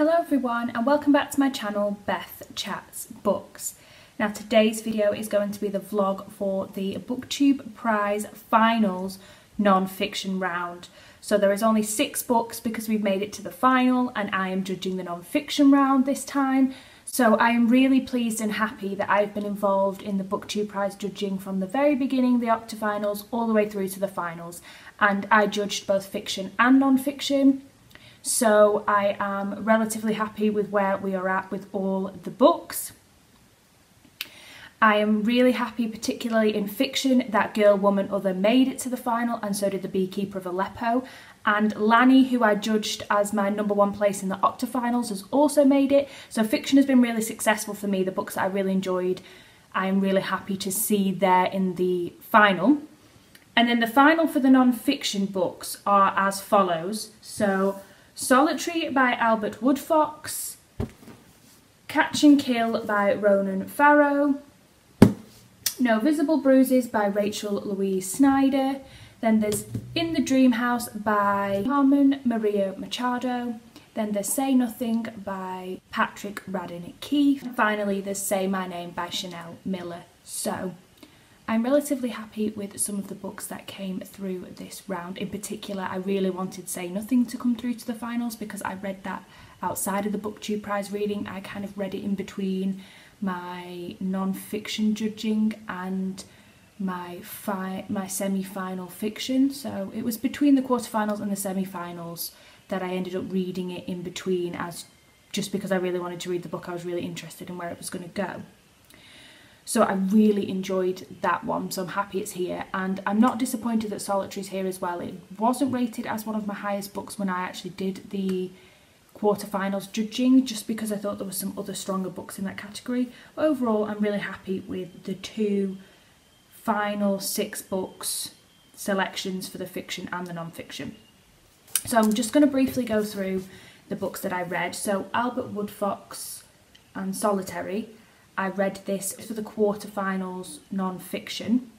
Hello everyone and welcome back to my channel Beth Chats Books. Now today's video is going to be the vlog for the Booktube Prize Finals non-fiction round. So there is only 6 books because we've made it to the final and I am judging the non-fiction round this time. So I am really pleased and happy that I've been involved in the Booktube Prize judging from the very beginning, the octafinals, all the way through to the finals. And I judged both fiction and non-fiction. So I am relatively happy with where we are at with all the books. I am really happy, particularly in fiction, that Girl, Woman, Other made it to the final, and so did The Beekeeper of Aleppo. And Lanny, who I judged as my #1 place in the octafinals, has also made it. So fiction has been really successful for me. The books that I really enjoyed, I'm really happy to see there in the final. And then the final for the non-fiction books are as follows. So Solitary by Albert Woodfox, Catch and Kill by Ronan Farrow, No Visible Bruises by Rachel Louise Snyder, then there's In the Dream House by Carmen Maria Machado, then there's Say Nothing by Patrick Radden Keefe, and finally there's Say My Name by Chanel Miller. So I'm relatively happy with some of the books that came through this round. In particular, I really wanted Say Nothing to come through to the finals because I read that outside of the Booktube Prize reading. I kind of read it in between my non-fiction judging and my semi-final fiction. So it was between the quarterfinals and the semi-finals that I ended up reading it in between, just because I really wanted to read the book. I was really interested in where it was going to go. So I really enjoyed that one, so I'm happy it's here. And I'm not disappointed that Solitary's here as well. It wasn't rated as one of my highest books when I actually did the quarterfinals judging, just because I thought there were some other stronger books in that category. But overall, I'm really happy with the 2 final 6 books selections for the fiction and the non-fiction. So I'm just going to briefly go through the books that I read. So Albert Woodfox and Solitary. I read this for the quarterfinals non-fiction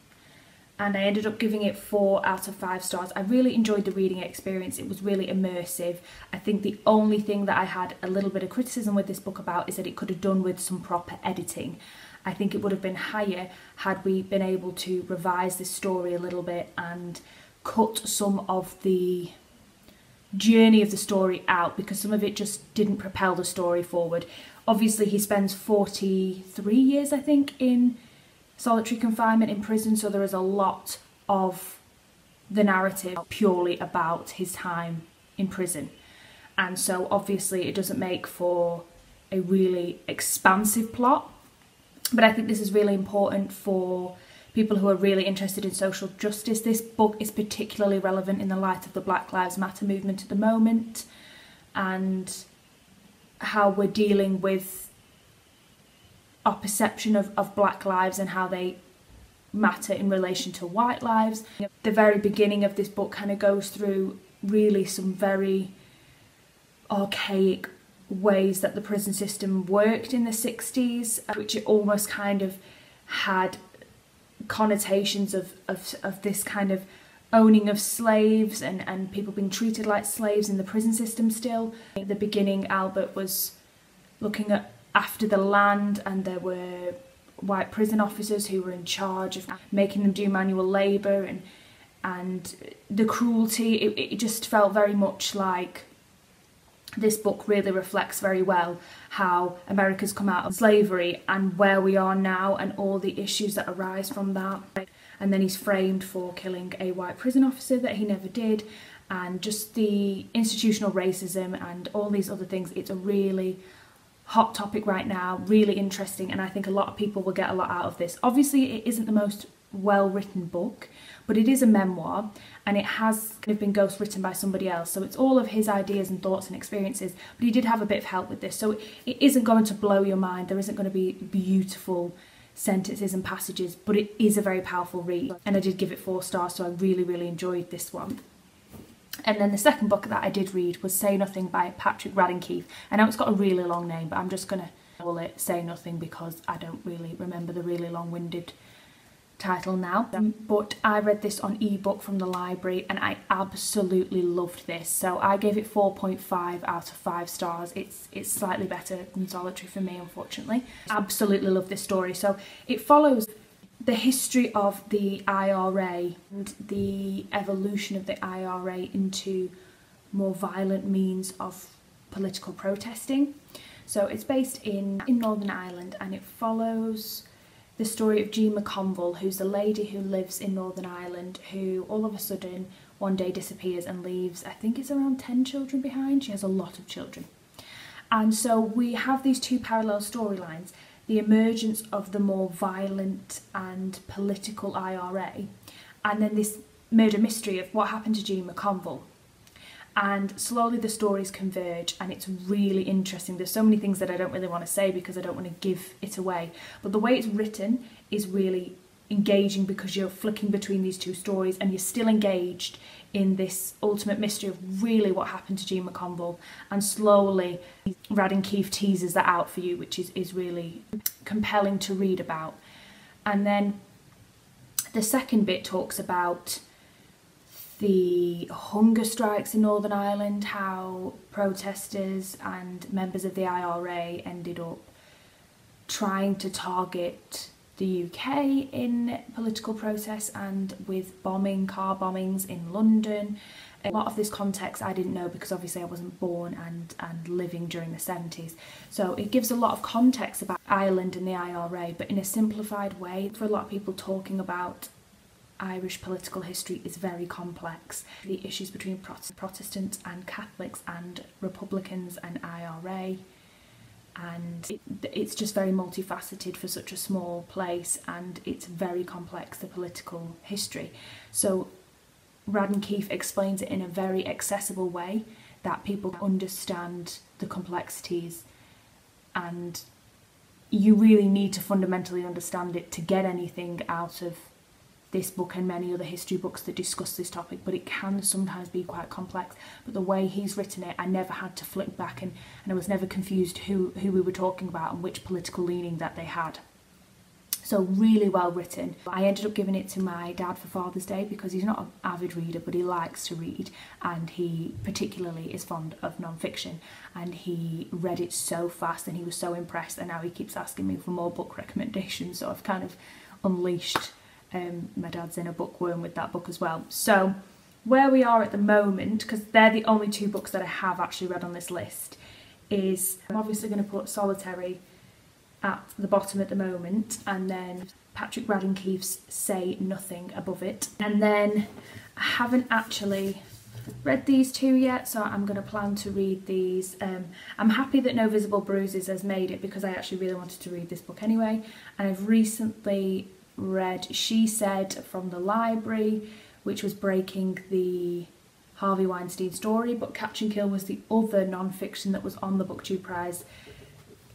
and I ended up giving it 4 out of 5 stars. I really enjoyed the reading experience. It was really immersive. I think the only thing that I had a little bit of criticism with this book about is that it could have done with some proper editing. I think it would have been higher had we been able to revise this story a little bit and cut some of the journey of the story out, because some of it just didn't propel the story forward. Obviously he spends 43 years I think in solitary confinement in prison, so there is a lot of the narrative purely about his time in prison, and so obviously it doesn't make for a really expansive plot. But I think this is really important for people who are really interested in social justice. This book is particularly relevant in the light of the Black Lives Matter movement at the moment and how we're dealing with our perception of black lives and how they matter in relation to white lives. The very beginning of this book kind of goes through really some very archaic ways that the prison system worked in the 60s, which it almost kind of had connotations of this kind of owning of slaves and people being treated like slaves in the prison system still. At the beginning, Albert was looking after the land, and there were white prison officers who were in charge of making them do manual labour, and the cruelty. It just felt very much like this book really reflects very well how America's come out of slavery and where we are now and all the issues that arise from that. And then he's framed for killing a white prison officer that he never did, and just the institutional racism and all these other things. It's a really hot topic right now, really interesting, and I think a lot of people will get a lot out of this. Obviously it isn't the most well-written book, but it is a memoir and it has kind of been ghost-written by somebody else, so it's all of his ideas and thoughts and experiences, but he did have a bit of help with this, so it isn't going to blow your mind. There isn't going to be beautiful sentences and passages, but it is a very powerful read, and I did give it 4 stars, so I really enjoyed this one. And then the second book that I did read was Say Nothing by Patrick Radden Keefe. I know it's got a really long name, but I'm just going to call it Say Nothing because I don't really remember the really long-winded title now, but I read this on ebook from the library and I absolutely loved this. So I gave it 4.5 out of 5 stars. It's slightly better than Solitary for me, unfortunately. Absolutely love this story. So it follows the history of the IRA and the evolution of the IRA into more violent means of political protesting. So it's based in Northern Ireland, and it follows the story of Jean McConville, who's a lady who lives in Northern Ireland who all of a sudden one day disappears and leaves, I think it's around 10 children behind. She has a lot of children. And so we have these two parallel storylines, the emergence of the more violent and political IRA, and then this murder mystery of what happened to Jean McConville. And slowly the stories converge, and it's really interesting. There's so many things that I don't really want to say because I don't want to give it away, but the way it's written is really engaging because you're flicking between these two stories and you're still engaged in this ultimate mystery of really what happened to Jean McConville, and slowly Radden Keefe teases that out for you, which is really compelling to read about. And then the second bit talks about the hunger strikes in Northern Ireland, how protesters and members of the IRA ended up trying to target the UK in political protests, and with car bombings in London. A lot of this context I didn't know because obviously I wasn't born and living during the 70s. So it gives a lot of context about Ireland and the IRA, but in a simplified way. For a lot of people, talking about Irish political history is very complex. The issues between Protestants and Catholics and Republicans and IRA, and it's just very multifaceted for such a small place, and it's very complex, the political history. So Radden Keefe explains it in a very accessible way that people understand the complexities, and you really need to fundamentally understand it to get anything out of this book and many other history books that discuss this topic, but it can sometimes be quite complex. But the way he's written it, I never had to flick back, and I was never confused who we were talking about and which political leaning that they had. So really well written. I ended up giving it to my dad for Father's Day because he's not an avid reader, but he likes to read, and he particularly is fond of non-fiction, and he read it so fast and he was so impressed, and now he keeps asking me for more book recommendations. So I've kind of unleashed my dad's inner bookworm with that book as well. So where we are at the moment, because they're the only two books that I have actually read on this list, is I'm obviously going to put Solitary at the bottom at the moment, and then Patrick Radden Keefe's Say Nothing above it. And then I haven't actually read these two yet, so I'm going to plan to read these. I'm happy that No Visible Bruises has made it because I actually really wanted to read this book anyway, and I've recently read She Said from the library, which was breaking the Harvey Weinstein story, but Catch and Kill was the other non-fiction that was on the Booktube Prize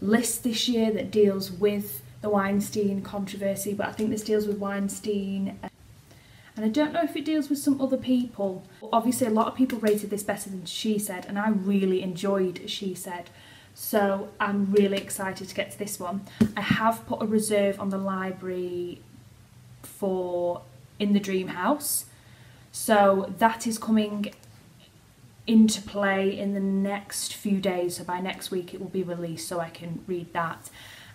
list this year that deals with the Weinstein controversy, but I think this deals with Weinstein, and I don't know if it deals with some other people. Obviously a lot of people rated this better than She Said, and I really enjoyed She Said. So I'm really excited to get to this one. I have put a reserve on the library for In the Dream House, so that is coming into play in the next few days. So by next week it will be released, so I can read that.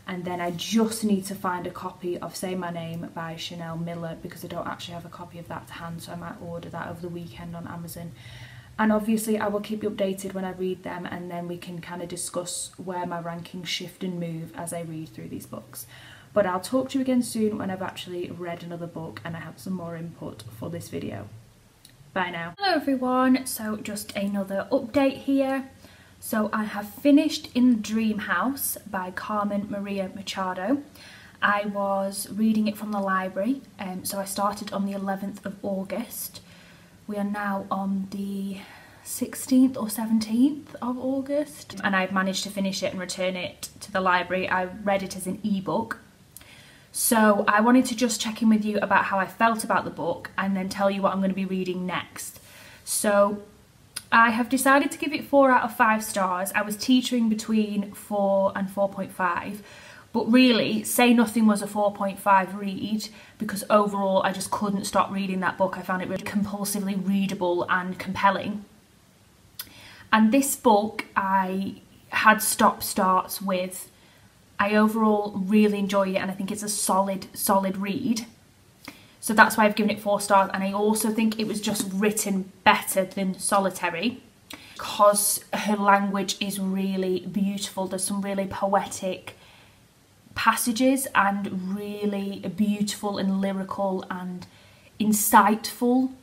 And then I just need to find a copy of Say My Name by Chanel Miller because I don't actually have a copy of that to hand, so I might order that over the weekend on Amazon. And obviously I will keep you updated when I read them, and then we can kind of discuss where my rankings shift and move as I read through these books. But I'll talk to you again soon when I've actually read another book and I have some more input for this video. Bye now. Hello everyone, so just another update here. So I have finished In the Dream House by Carmen Maria Machado. I was reading it from the library, so I started on the 11th of August. We are now on the 16th or 17th of August, and I've managed to finish it and return it to the library. I read it as an ebook. So I wanted to just check in with you about how I felt about the book and then tell you what I'm going to be reading next. So I have decided to give it 4 out of 5 stars. I was teetering between 4 and 4.5, But really, Say Nothing was a 4.5 read because overall I just couldn't stop reading that book. I found it really compulsively readable and compelling. And this book I had stop-starts with. I overall really enjoy it and I think it's a solid read. So that's why I've given it 4 stars, and I also think it was just written better than Solitary because her language is really beautiful. There's some really poetic passages and really beautiful and lyrical and insightful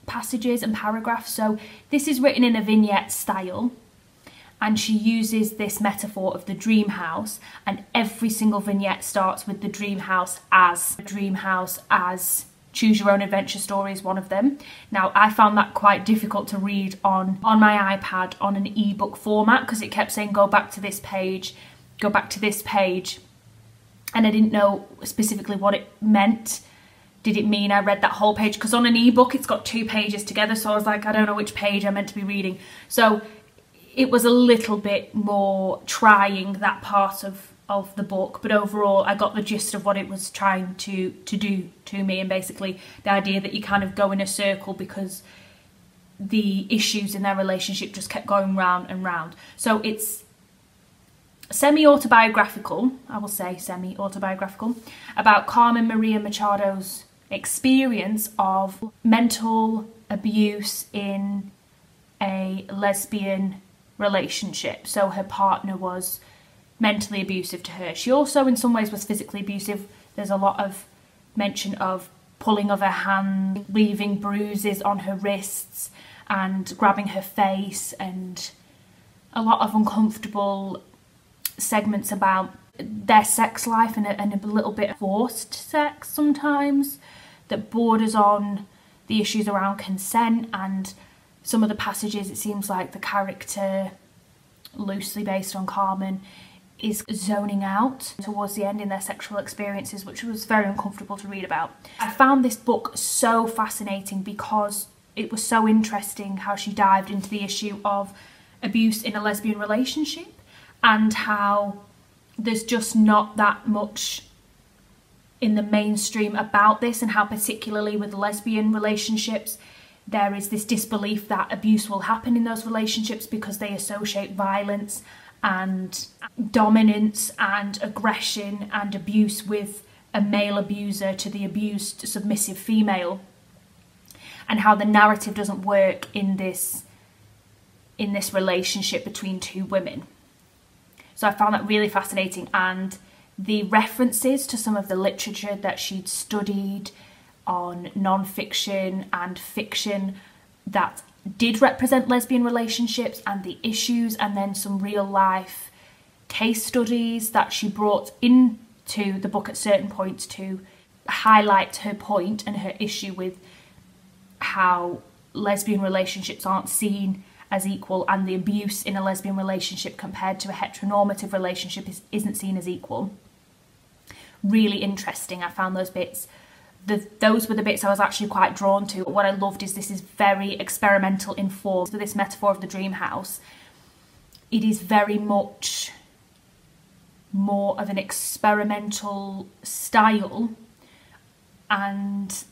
passages and paragraphs. So this is written in a vignette style, and she uses this metaphor of the dream house, and every single vignette starts with the dream house as Choose Your Own Adventure Story is one of them. Now, I found that quite difficult to read on my iPad on an ebook format because it kept saying go back to this page, go back to this page, and I didn't know specifically what it meant. Did it mean I read that whole page? Because on an ebook it's got 2 pages together, so I was like, I don't know which page I'm meant to be reading. So it was a little bit more trying, that part of the book, but overall I got the gist of what it was trying to do to me, and basically the idea that you kind of go in a circle because the issues in their relationship just kept going round and round. So it's semi-autobiographical, I will say semi-autobiographical, about Carmen Maria Machado's experience of mental abuse in a lesbian relationship. So her partner was mentally abusive to her. She also in some ways was physically abusive. There's a lot of mention of pulling of her hand, leaving bruises on her wrists and grabbing her face, and a lot of uncomfortable segments about their sex life and a little bit of forced sex sometimes that borders on the issues around consent. And some of the passages, it seems like the character, loosely based on Carmen, is zoning out towards the end in their sexual experiences, which was very uncomfortable to read about. I found this book so fascinating because it was so interesting how she dived into the issue of abuse in a lesbian relationship and how there's just not that much in the mainstream about this, and how particularly with lesbian relationships there is this disbelief that abuse will happen in those relationships because they associate violence and dominance and aggression and abuse with a male abuser to the abused submissive female, and how the narrative doesn't work in this relationship between 2 women. So I found that really fascinating, and the references to some of the literature that she'd studied on non-fiction and fiction that did represent lesbian relationships and the issues, and then some real life case studies that she brought into the book at certain points to highlight her point and her issue with how lesbian relationships aren't seen as equal, and the abuse in a lesbian relationship compared to a heteronormative relationship isn't seen as equal. Really interesting. I found those bits. Those were the bits I was actually quite drawn to. What I loved is this is very experimental in form. So this metaphor of the dream house, it is very much more of an experimental style, and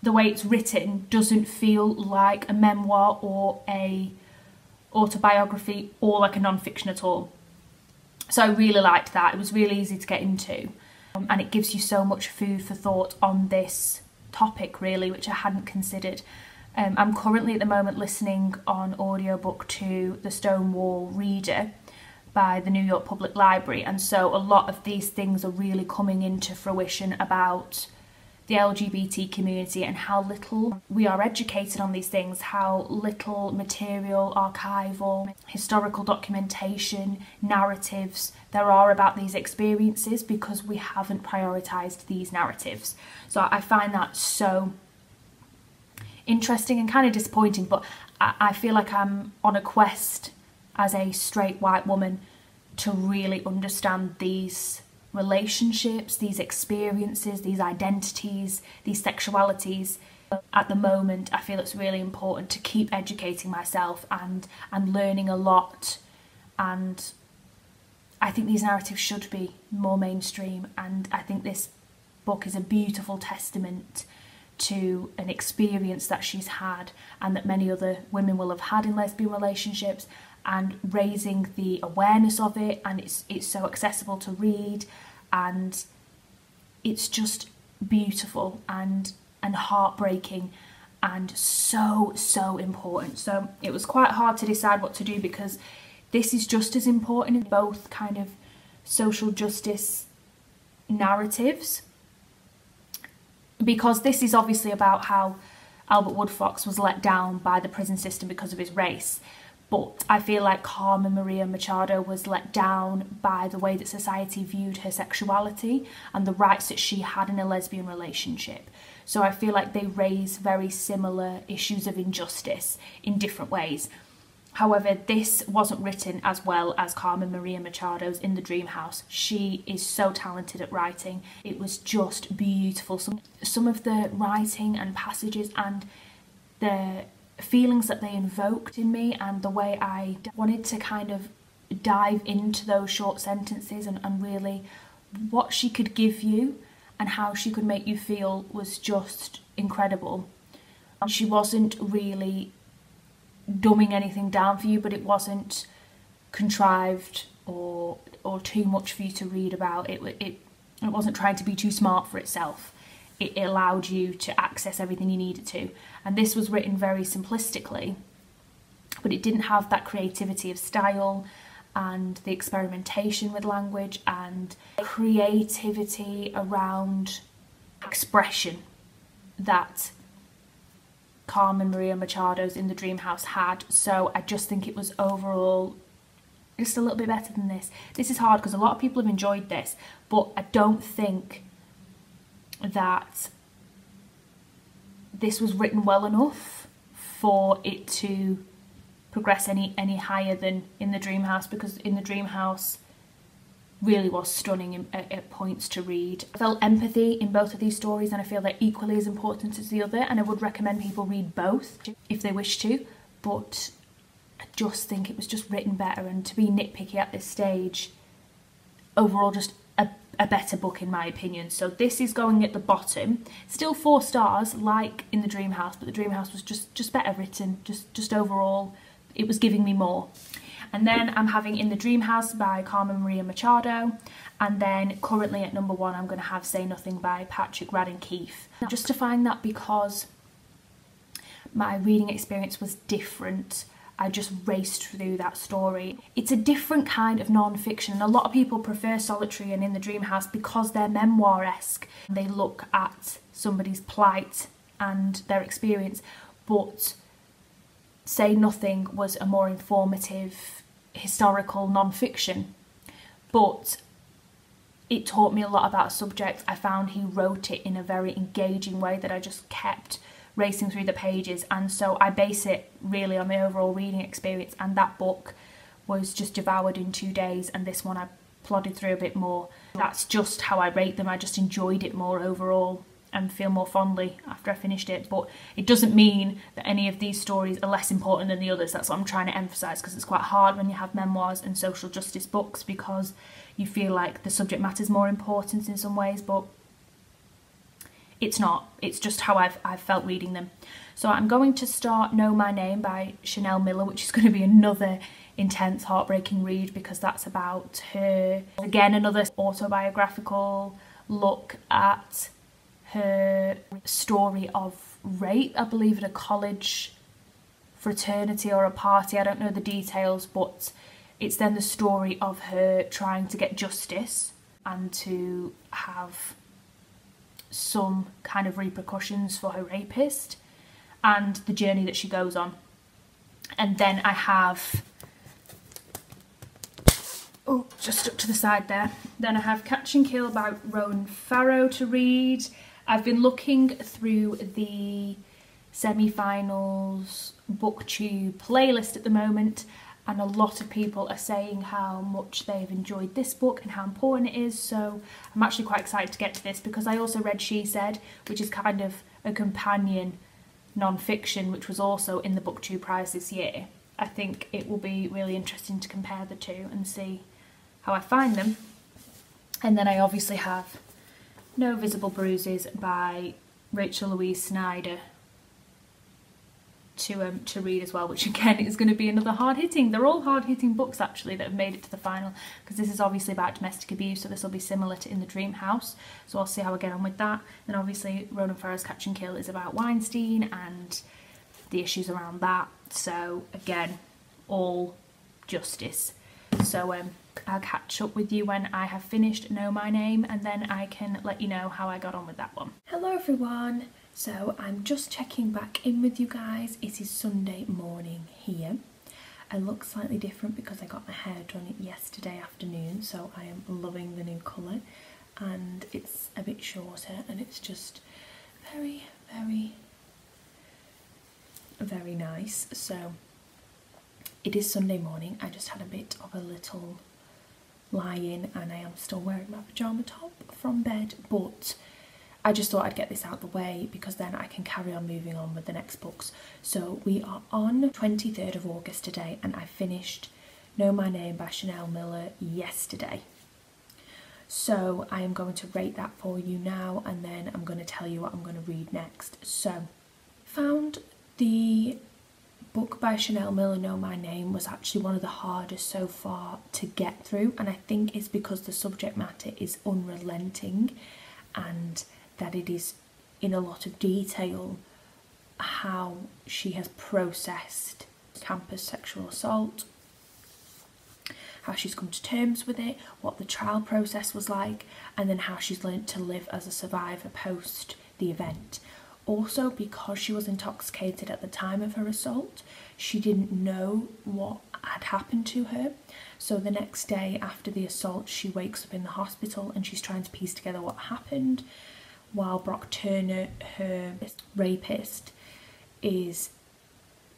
the way it's written doesn't feel like a memoir or a autobiography or like a non-fiction at all. So I really liked that. It was really easy to get into. And it gives you so much food for thought on this topic, really, which I hadn't considered. I'm currently at the moment listening on audiobook to The Stonewall Reader by the New York Public Library, and so a lot of these things are really coming into fruition about the LGBT community and how little we are educated on these things, how little material, archival, historical documentation, narratives there are about these experiences because we haven't prioritised these narratives. So I find that so interesting and kind of disappointing, but I feel like I'm on a quest as a straight white woman to really understand these relationships, these experiences, these identities, these sexualities. At the moment, I feel it's really important to keep educating myself and learning a lot, and I think these narratives should be more mainstream, and I think this book is a beautiful testament to an experience that she's had and that many other women will have had in lesbian relationships, and raising the awareness of it, and it's so accessible to read, and it's just beautiful and heartbreaking and so important. So it was quite hard to decide what to do, because this is just as important in both kind of social justice narratives, because this is obviously about how Albert Woodfox was let down by the prison system because of his race, but I feel like Carmen Maria Machado was let down by the way that society viewed her sexuality and the rights that she had in a lesbian relationship. So I feel like they raise very similar issues of injustice in different ways. However, this wasn't written as well as Carmen Maria Machado's In the Dream House. She is so talented at writing. It was just beautiful. Some of the writing and passages and the feelings that they invoked in me, and the way I wanted to kind of dive into those short sentences and really what she could give you and how she could make you feel, was just incredible. She wasn't really dumbing anything down for you, but it wasn't contrived or too much for you to read about. It wasn't trying to be too smart for itself. It allowed you to access everything you needed to. And this was written very simplistically, but it didn't have that creativity of style and the experimentation with language and creativity around expression that Carmen Maria Machado's In the Dream House had. So I just think it was overall just a little bit better than this. This is hard because a lot of people have enjoyed this, but I don't think that this was written well enough for it to progress any higher than In the Dream House, because In the Dream House really was stunning at points to read. I felt empathy in both of these stories, and I feel they're equally as important as the other, and I would recommend people read both if they wish to, but I just think it was just written better, and to be nitpicky at this stage, overall just a better book in my opinion. So this is going at the bottom, still 4 stars like In the Dream House, but The Dream House was just better written, just overall it was giving me more. And then I'm having In the Dream House by Carmen Maria Machado, and then currently at number 1 I'm going to have Say Nothing by Patrick Radden Keefe. Justifying that because my reading experience was different. I just raced through that story. It's a different kind of non-fiction. A lot of people prefer Solitary and In the Dream House because they're memoir-esque. They look at somebody's plight and their experience, but Say Nothing was a more informative historical non-fiction, but it taught me a lot about a subject. I found he wrote it in a very engaging way that I just kept racing through the pages, and so I base it really on my overall reading experience, and that book was just devoured in 2 days, and this one I plodded through a bit more. That's just how I rate them. I just enjoyed it more overall and feel more fondly after I finished it, but it doesn't mean that any of these stories are less important than the others. That's what I'm trying to emphasise, because it's quite hard when you have memoirs and social justice books because you feel like the subject matter is more important in some ways, but it's not. It's just how I've felt reading them. So I'm going to start Know My Name by Chanel Miller, which is going to be another intense, heartbreaking read, because that's about her, again, another autobiographical look at her story of rape, I believe at a college fraternity or a party. I don't know the details, but it's then the story of her trying to get justice and to have some kind of repercussions for her rapist and the journey that she goes on. And then I have, oh, just stuck to the side there. Then I have Catch and Kill by Rowan Farrow to read. I've been looking through the semi-finals Booktube playlist at the moment, and a lot of people are saying how much they've enjoyed this book and how important it is, so I'm actually quite excited to get to this, because I also read She Said, which is kind of a companion non-fiction, which was also in the Booktube prize this year. I think it will be really interesting to compare the two and see how I find them. And then I obviously have No Visible Bruises by Rachel Louise Snyder to read as well, which again is going to be another hard-hitting. They're all hard-hitting books actually that have made it to the final, because this is obviously about domestic abuse, so this will be similar to In the Dream House, so I'll see how I get on with that. And obviously Ronan Farrow's Catch and Kill is about Weinstein and the issues around that, so again, all justice. So I'll catch up with you when I have finished Know My Name, and then I can let you know how I got on with that one. Hello everyone, so I'm just checking back in with you guys. It is Sunday morning here. I look slightly different because I got my hair done yesterday afternoon, so I am loving the new colour, and it's a bit shorter and it's just very, very, very nice. So it is Sunday morning. I just had a bit of a little lie-in and I am still wearing my pyjama top from bed, but I just thought I'd get this out of the way because then I can carry on moving on with the next books. So we are on 23rd of August today, and I finished Know My Name by Chanel Miller yesterday. So I am going to rate that for you now, and then I'm going to tell you what I'm going to read next. So found the book by Chanel Miller, Know My Name, was actually one of the hardest so far to get through, and I think it's because the subject matter is unrelenting and that it is in a lot of detail how she has processed campus sexual assault, how she's come to terms with it, what the trial process was like, and then how she's learnt to live as a survivor post the event. Also, because she was intoxicated at the time of her assault, she didn't know what had happened to her. So the next day after the assault, she wakes up in the hospital and she's trying to piece together what happened, while Brock Turner, her rapist, is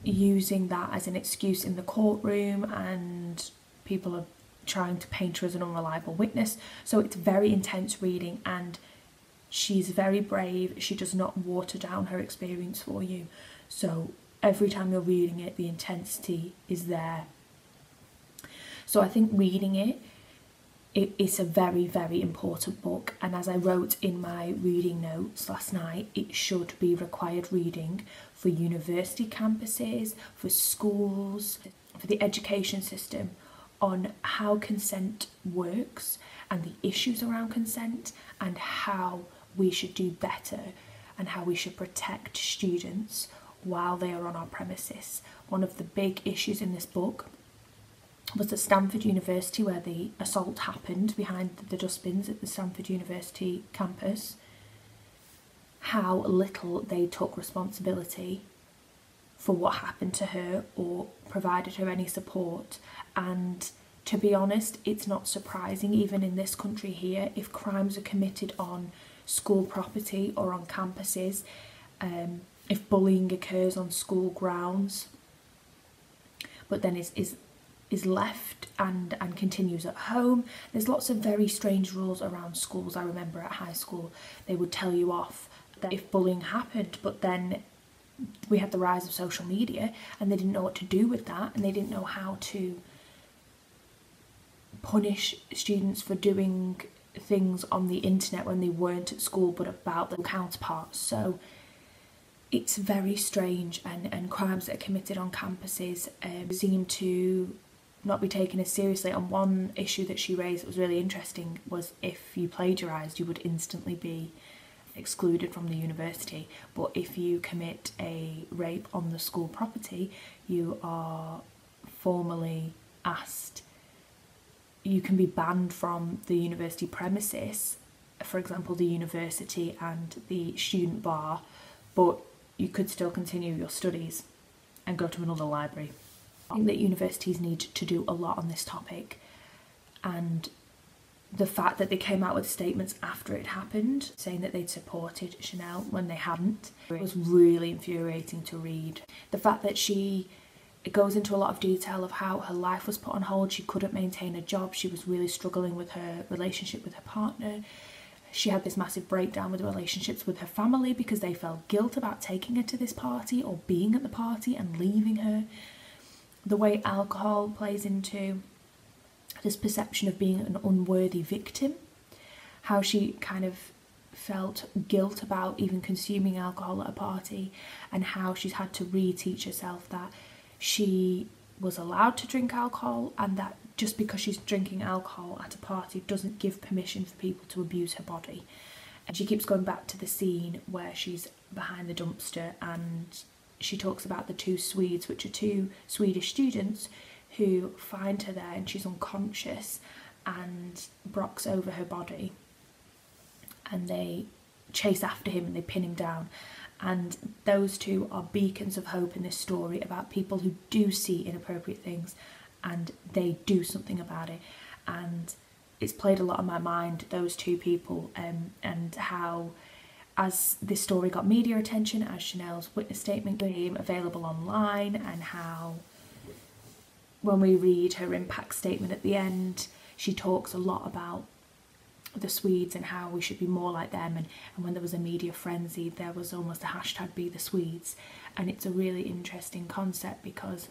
using that as an excuse in the courtroom, and people are trying to paint her as an unreliable witness. So it's very intense reading, and she's very brave. She does not water down her experience for you. So every time you're reading it, the intensity is there. So I think reading it's a very, very important book. And as I wrote in my reading notes last night, it should be required reading for university campuses, for schools, for the education system, on how consent works and the issues around consent, and how we should do better and how we should protect students while they are on our premises. One of the big issues in this book was at Stanford University, where the assault happened behind the dustbins at the Stanford University campus, how little they took responsibility for what happened to her or provided her any support. And to be honest, it's not surprising, even in this country here, if crimes are committed on school property or on campuses, if bullying occurs on school grounds, but then is left and continues at home. There's lots of very strange rules around schools. I remember at high school they would tell you off that if bullying happened, but then we had the rise of social media and they didn't know what to do with that, and they didn't know how to punish students for doing things on the internet when they weren't at school but about their counterparts. So it's very strange, and crimes that are committed on campuses seem to not be taken as seriously. And one issue that she raised that was really interesting was if you plagiarised, you would instantly be excluded from the university, but if you commit a rape on the school property, you are formally asked, you can be banned from the university premises, for example the university and the student bar, but you could still continue your studies and go to another library. I think that universities need to do a lot on this topic, and the fact that they came out with statements after it happened saying that they'd supported Chanel when they hadn't was really infuriating to read. The fact that it goes into a lot of detail of how her life was put on hold. She couldn't maintain a job. She was really struggling with her relationship with her partner. She had this massive breakdown with relationships with her family because they felt guilt about taking her to this party or being at the party and leaving her. The way alcohol plays into this perception of being an unworthy victim, how she kind of felt guilt about even consuming alcohol at a party, and how she's had to reteach herself that she was allowed to drink alcohol, and that just because she's drinking alcohol at a party doesn't give permission for people to abuse her body. And she keeps going back to the scene where she's behind the dumpster, and she talks about the two Swedes, which are two Swedish students who find her there and she's unconscious, and Brock's over her body, and they chase after him and they pin him down. And those two are beacons of hope in this story about people who do see inappropriate things and they do something about it. And it's played a lot on my mind, those two people, and how, as this story got media attention, as Chanel's witness statement became available online, and how when we read her impact statement at the end, she talks a lot about the Swedes and how we should be more like them, and when there was a media frenzy there was almost a hashtag Be the Swedes. And it's a really interesting concept, because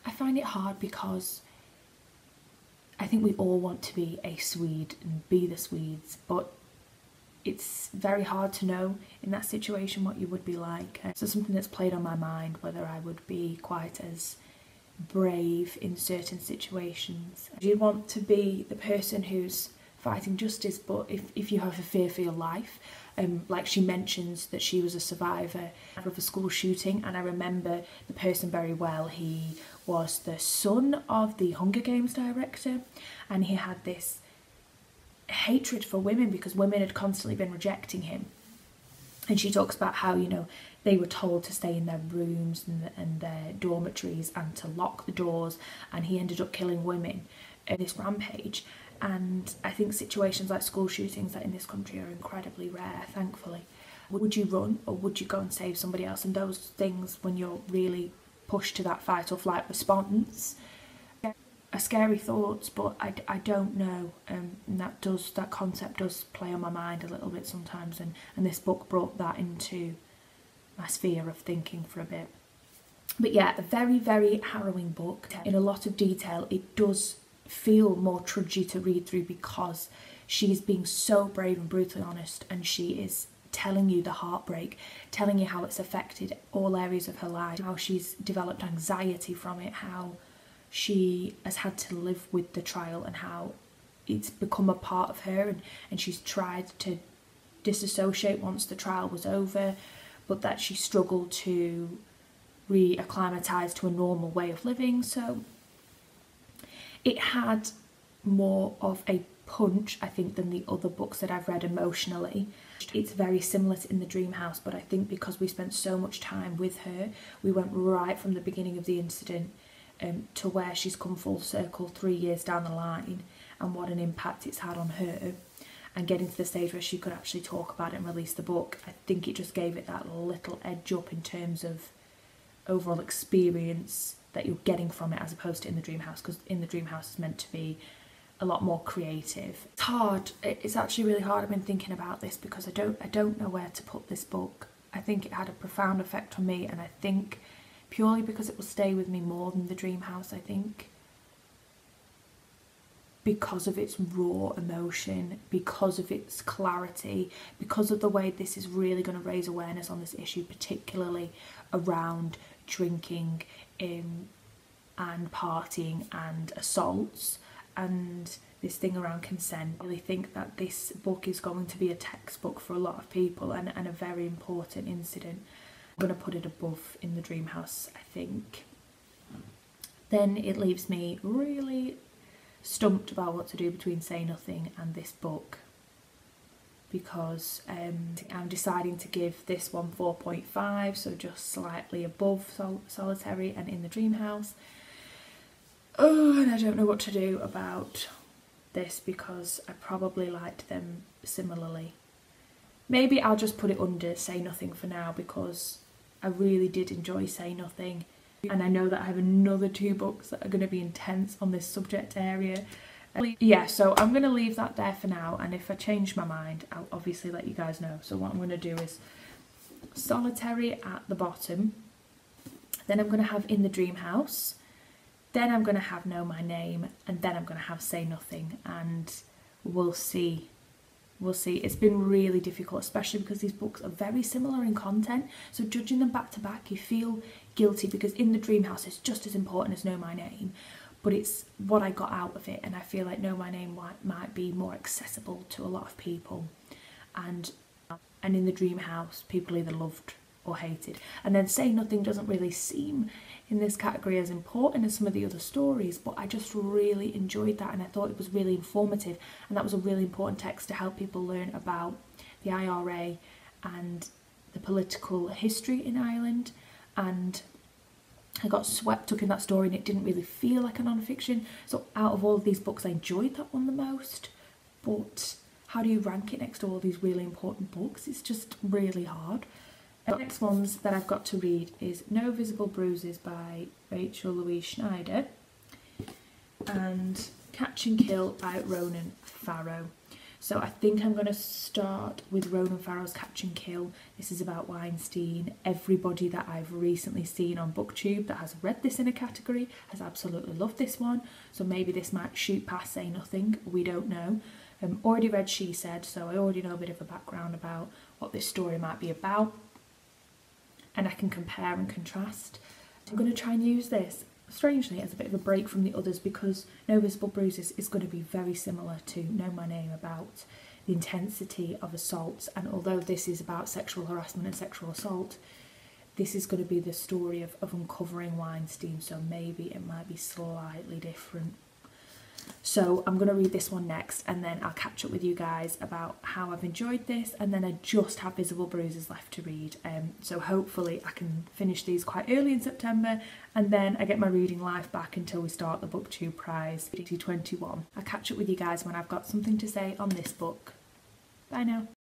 I find it hard, because I think we all want to be a Swede and be the Swedes, but it's very hard to know in that situation what you would be like. So something that's played on my mind, whether I would be quite as brave in certain situations. Do you want to be the person who's fighting justice, but if you have a fear for your life, like she mentions that she was a survivor of a school shooting, and I remember the person very well. He was the son of the Hunger Games director, and he had this hatred for women because women had constantly been rejecting him. And she talks about how, you know, they were told to stay in their rooms and their dormitories and to lock the doors, and he ended up killing women in this rampage. And I think situations like school shootings that in this country are incredibly rare, thankfully. Would you run, or would you go and save somebody else? And those things, when you're really pushed to that fight or flight response, are scary thoughts, but I don't know, and that concept does play on my mind a little bit sometimes, and this book brought that into my sphere of thinking for a bit. But yeah, a very, very harrowing book. In a lot of detail, it does feel more trudgy to read through, because she's being so brave and brutally honest, and she is telling you the heartbreak, telling you how it's affected all areas of her life, how she's developed anxiety from it, how she has had to live with the trial, and how it's become a part of her, and she's tried to disassociate once the trial was over, but that she struggled to re-acclimatise to a normal way of living. So it had more of a punch, I think, than the other books that I've read emotionally. It's very similar to In the Dream House, but I think because we spent so much time with her, we went right from the beginning of the incident to where she's come full circle 3 years down the line, and what an impact it's had on her, and getting to the stage where she could actually talk about it and release the book. I think it just gave it that little edge up in terms of overall experience that you're getting from it, as opposed to In the Dream House, because In the Dream House is meant to be a lot more creative. It's hard. It's actually really hard. I've been thinking about this because I don't know where to put this book. I think it had a profound effect on me, and I think purely because it will stay with me more than The Dream House, I think, because of its raw emotion, because of its clarity, because of the way this is really going to raise awareness on this issue, particularly around drinking and partying and assaults, and this thing around consent. I really think that this book is going to be a textbook for a lot of people, and a very important incident. I'm going to put it above In the Dream House, I think. Then it leaves me really stumped about what to do between Say Nothing and this book, because I'm deciding to give this one 4.5, so just slightly above Solitary and In the Dream House. Oh, and I don't know what to do about this, because I probably liked them similarly. Maybe I'll just put it under Say Nothing for now, because I really did enjoy Say Nothing, and I know that I have another 2 books that are going to be intense on this subject area. Yeah, so I'm going to leave that there for now, and if I change my mind, I'll obviously let you guys know. So what I'm going to do is Solitary at the bottom, then I'm going to have In the Dream House, Then I'm going to have Know My Name, and then I'm going to have Say Nothing, and we'll see. We'll see. It's been really difficult, especially because these books are very similar in content, so judging them back to back you feel guilty, because In the Dream House is just as important as Know My Name, but it's what I got out of it, and I feel like Know My Name might be more accessible to a lot of people, and In the Dream House people either loved or hated. And then Say Nothing doesn't really seem in this category as important as some of the other stories, but I just really enjoyed that, and I thought it was really informative, and that was a really important text to help people learn about the IRA and the political history in Ireland. And I got swept up in that story, and it didn't really feel like a non-fiction. So out of all of these books I enjoyed that one the most, but how do you rank it next to all these really important books? It's just really hard. The next ones that I've got to read is No Visible Bruises by Rachel Louise Schneider and Catch and Kill by Ronan Farrow. So I think I'm going to start with Ronan Farrow's Catch and Kill. This is about Weinstein. Everybody that I've recently seen on Booktube that has read this in a category has absolutely loved this one. So maybe this might shoot past Say Nothing, we don't know. Already read She Said, so I already know a bit of a background about what this story might be about, and I can compare and contrast. I'm going to try and use this, strangely, as a bit of a break from the others, because No Visible Bruises is going to be very similar to Know My Name about the intensity of assaults, and although this is about sexual harassment and sexual assault, this is going to be the story of uncovering Weinstein, so maybe it might be slightly different. So I'm going to read this one next, and then I'll catch up with you guys about how I've enjoyed this, and then I just have Visible Bruises left to read. So hopefully I can finish these quite early in September, and then I get my reading life back until we start the Booktube Prize 2021. I'll catch up with you guys when I've got something to say on this book. Bye now.